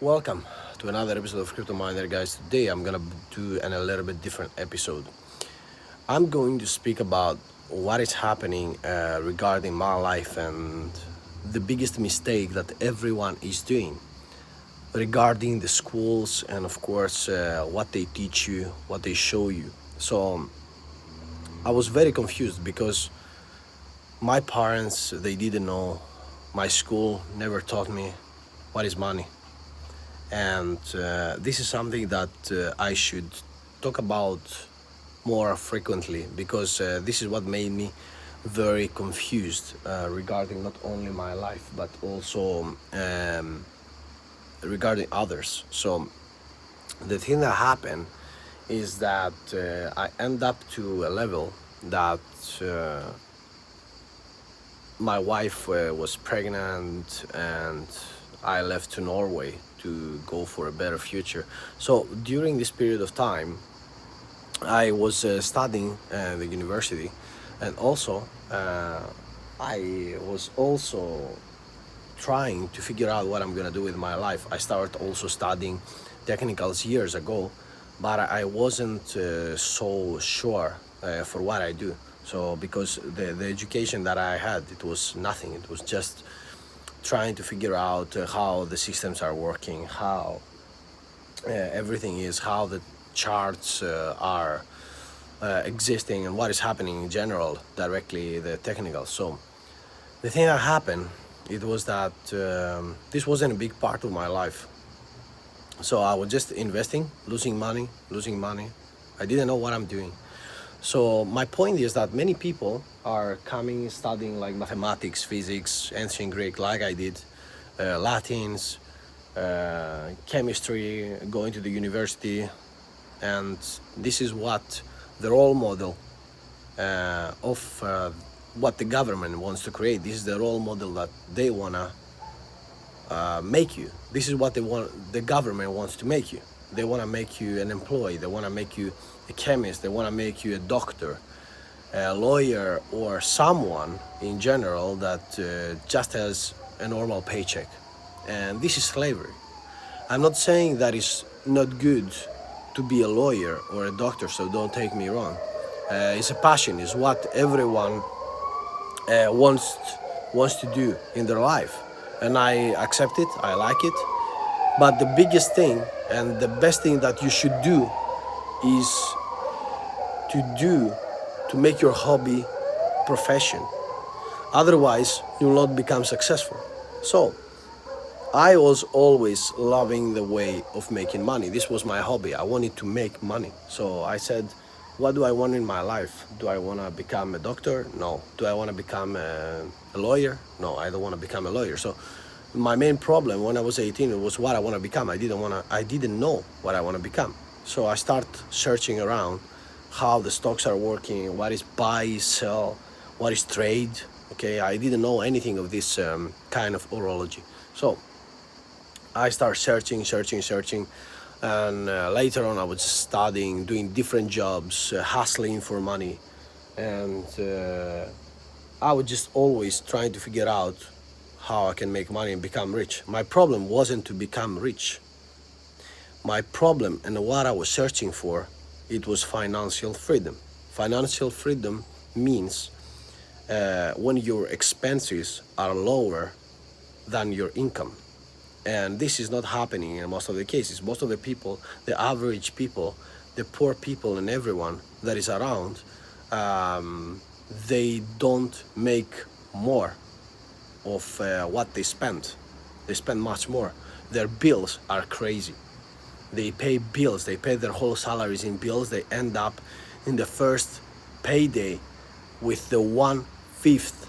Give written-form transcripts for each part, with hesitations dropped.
Welcome to another episode of Crypto Miner, guys. Today I'm gonna do a little bit different episode. I'm going to speak about what is happening regarding my life and the biggest mistake that everyone is doing regarding the schools and, of course, what they teach you, what they show you. So I was very confused because my parents, they didn't know. My school never taught me what is money. And this is something that I should talk about more frequently because this is what made me very confused regarding not only my life but also regarding others. So the thing that happened is that I end up to a level that my wife was pregnant and I left to Norway to go for a better future. So during this period of time, I was studying at the university, and also I was also trying to figure out what I'm gonna do with my life. I started also studying technicals years ago, but I wasn't so sure for what I do. So because the education that I had, it was nothing. It was just trying to figure out how the systems are working, how everything is, how the charts are existing, and what is happening in general, directly the technical. So the thing that happened, it was that this wasn't a big part of my life. So I was just investing, losing money. I didn't know what I'm doing. So my point is that many people are coming, studying like mathematics, physics, ancient Greek, like I did, Latins, chemistry, going to the university, and this is what the role model of what the government wants to create. This is the role model that they wanna make you. This is what they want. The government wants to make you. They want to make you an employee. They want to make you a chemist. They want to make you a doctor, a lawyer, or someone in general that just has a normal paycheck. And this is slavery. I'm not saying that it's not good to be a lawyer or a doctor, so don't take me wrong. It's a passion. It's what everyone wants to do in their life, and I accept it. I like it. But the biggest thing and the best thing that you should do is to make your hobby profession. Otherwise, you will not become successful. So I was always loving the way of making money. This was my hobby. I wanted to make money. So I said, what do I want in my life? Do I want to become a doctor? No. Do I want to become a lawyer? No, I don't want to become a lawyer. So my main problem when I was 18 was what I want to become. I didn't know what I want to become. So I start searching around how the stocks are working, what is buy, sell, what is trade. Okay, I didn't know anything of this kind of horology. So I start searching, and later on I was studying, doing different jobs, hustling for money, and I was just always trying to figure out how I can make money and become rich. My problem wasn't to become rich. My problem and what I was searching for, it was financial freedom. Financial freedom means when your expenses are lower than your income. And this is not happening in most of the cases. Most of the people, the average people, the poor people and everyone that is around, they don't make more of what they spend. They spend much more. Their bills are crazy. They pay bills. They pay their whole salaries in bills. They end up in the first payday with the 1/5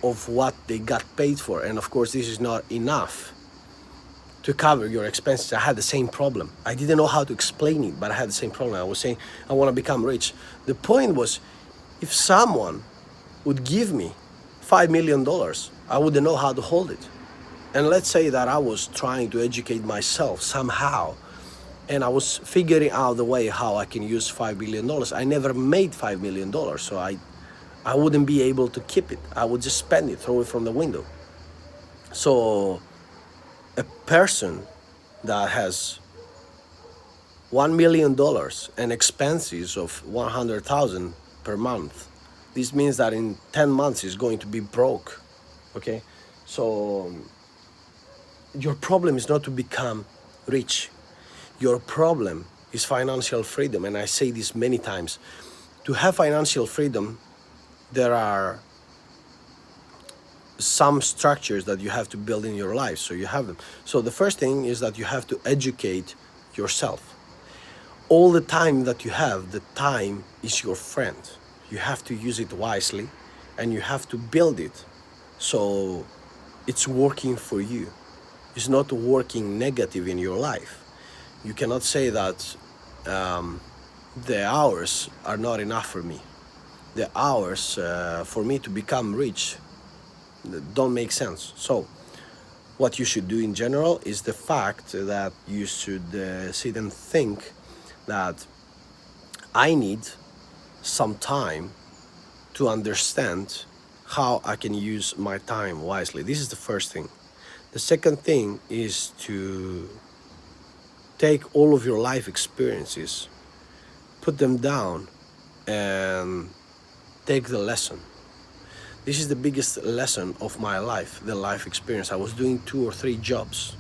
of what they got paid for. And of course, this is not enough to cover your expenses. I had the same problem. I didn't know how to explain it, but I had the same problem. I was saying, I want to become rich. The point was, if someone would give me $5 million, I wouldn't know how to hold it. And let's say that I was trying to educate myself somehow, and I was figuring out the way how I can use $5 million. I never made $5 million, so I wouldn't be able to keep it. I would just spend it, throw it from the window. So a person that has $1 million and expenses of 100,000 per month. This means that in 10 months he's going to be broke. Okay, so your problem is not to become rich. Your problem is financial freedom, and I say this many times. To have financial freedom, there are some structures that you have to build in your life, so you have them. So the first thing is that you have to educate yourself. All the time that you have, the time is your friend. You have to use it wisely, and you have to build it so it's working for you. It's not working negative in your life. You cannot say that the hours are not enough for me. The hours for me to become rich don't make sense. So what you should do in general is the fact that you should sit and think that I need some time to understand how I can use my time wisely. This is the first thing. The second thing is to take all of your life experiences, put them down, and take the lesson. This is the biggest lesson of my life, the life experience. I was doing 2 or 3 jobs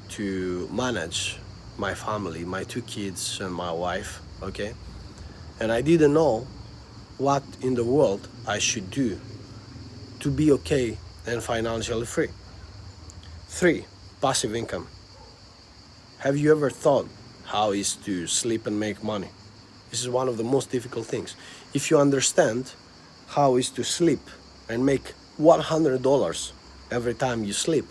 to manage my family, my 2 kids and my wife, okay? And I didn't know what in the world I should do to be okay and financially free. 3, passive income. Have you ever thought how is to sleep and make money? This is one of the most difficult things. If you understand how is to sleep and make $100 every time you sleep,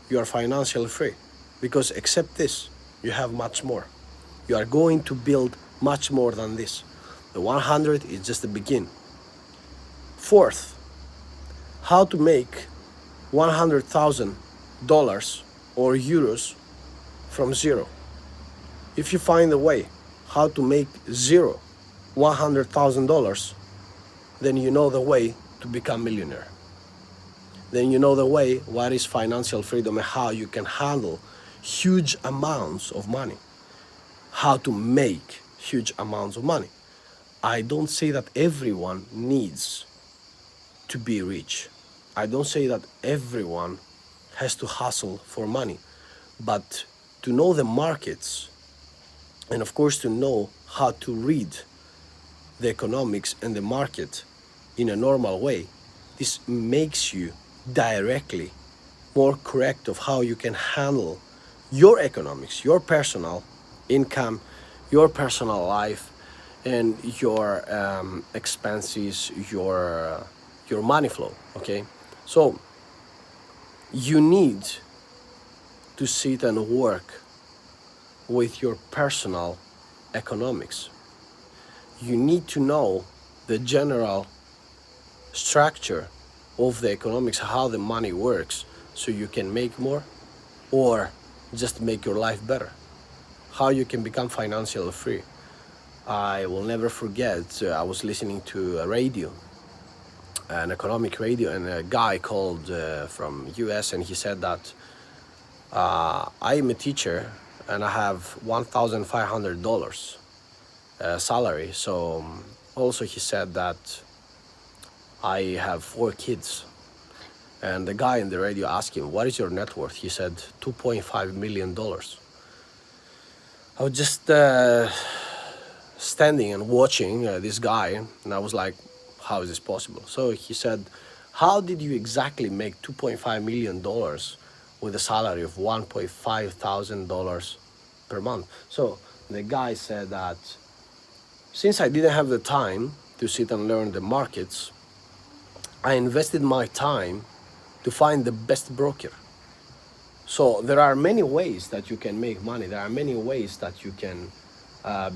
you are financially free. Because except this, you have much more. You are going to build much more than this. The 100 is just the beginning. 4th, how to make $100,000 or euros from zero. If you find a way how to make zero $100,000, then you know the way to become millionaire. Then you know the way what is financial freedom and how you can handle huge amounts of money. How to make huge amounts of money. I don't say that everyone needs to be rich. I don't say that everyone has to hustle for money, but to know the markets and of course to know how to read the economics and the market in a normal way, this makes you directly more correct of how you can handle your economics, your personal income, your personal life, and your expenses, your money flow. Okay, so you need to sit and work with your personal economics. You need to know the general structure of the economics, how the money works, so you can make more or just make your life better. How you can become financially free. I will never forget, I was listening to a radio, an economic radio, and a guy called from US, and he said that I am a teacher and I have $1,500 salary. So also he said that I have 4 kids. And the guy in the radio asked him, what is your net worth? He said $2.5 million. I was just standing and watching this guy, and I was like, how is this possible? So he said, how did you exactly make $2.5 million with a salary of $1.5 thousand per month? So the guy said that since I didn't have the time to sit and learn the markets, I invested my time to find the best broker. So there are many ways that you can make money. There are many ways that you can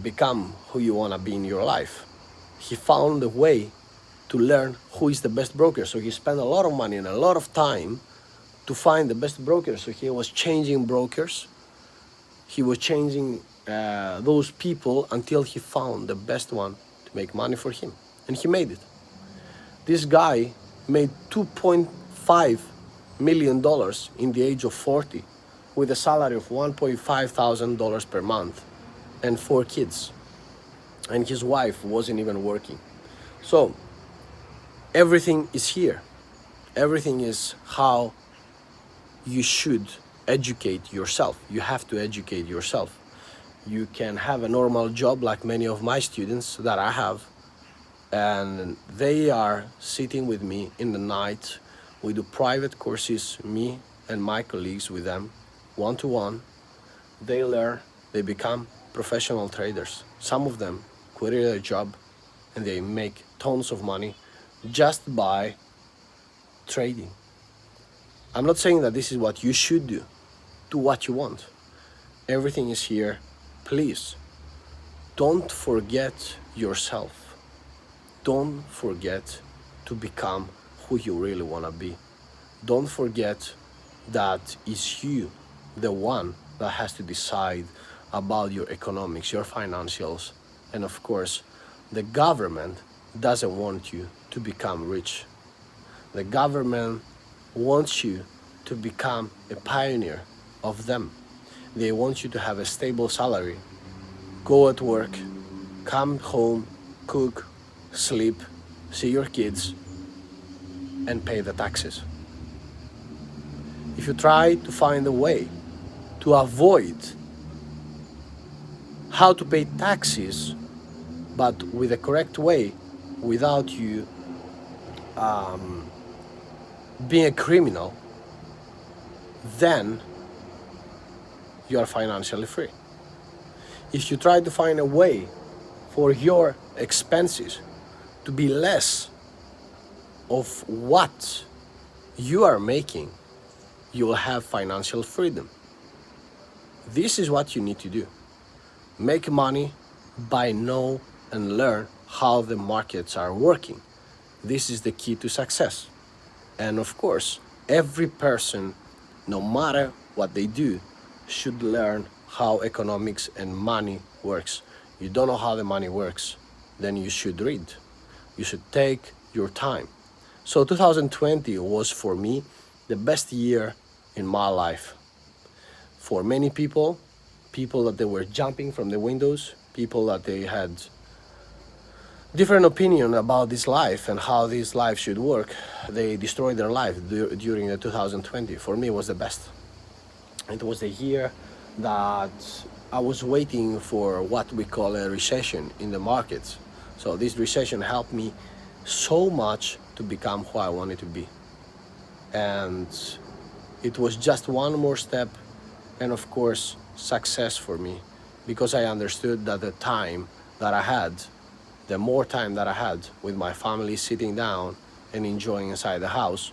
become who you want to be in your life. He found a way to learn who is the best broker. So he spent a lot of money and a lot of time to find the best broker. So he was changing brokers. He was changing those people until he found the best one to make money for him. And he made it. This guy made $2.5 million in the age of 40 with a salary of $1,500 per month and 4 kids. And his wife wasn't even working. So everything is here. Everything is how you should educate yourself. You have to educate yourself. You can have a normal job like many of my students that I have, and they are sitting with me in the night. We do private courses, me and my colleagues with them, one-to-one. They learn, they become professional traders. Some of them quit their job and they make tons of money just by trading. I'm not saying that this is what you should do. Do what you want. Everything is here. Please, don't forget yourself. Don't forget to become who you really want to be. Don't forget that it's you, the one that has to decide about your economics, your financials, and of course, the government doesn't want you to become rich. The government wants you to become a pioneer of them. They want you to have a stable salary, go at work, come home, cook, sleep, see your kids, and pay the taxes. If you try to find a way to avoid how to pay taxes, but with a correct way, without you being a criminal, then you are financially free. If you try to find a way for your expenses to be less of what you are making, you will have financial freedom. This is what you need to do. Make money by know and learn how the markets are working. This is the key to success. And of course, every person, no matter what they do, should learn how economics and money works. You don't know how the money works, then you should read. You should take your time. So 2020 was for me the best year in my life. For many people that they were jumping from the windows, people that they had different opinion about this life and how this life should work, they destroyed their life during the 2020. For me, it was the best. It was the year that I was waiting for what we call a recession in the markets. So this recession helped me so much to become who I wanted to be. And it was just one more step, and of course, success for me, because I understood that the time that I had, the more time that I had with my family sitting down and enjoying inside the house,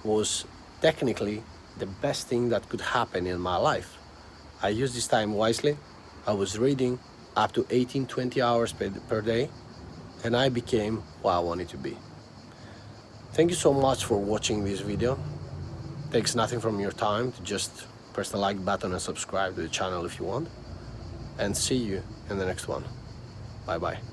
was technically the best thing that could happen in my life. I used this time wisely. I was reading up to 18-20 hours per day, and I became what I wanted to be. Thank you so much for watching this video. Takes nothing from your time to just press the like button and subscribe to the channel if you want. And see you in the next one. Bye bye.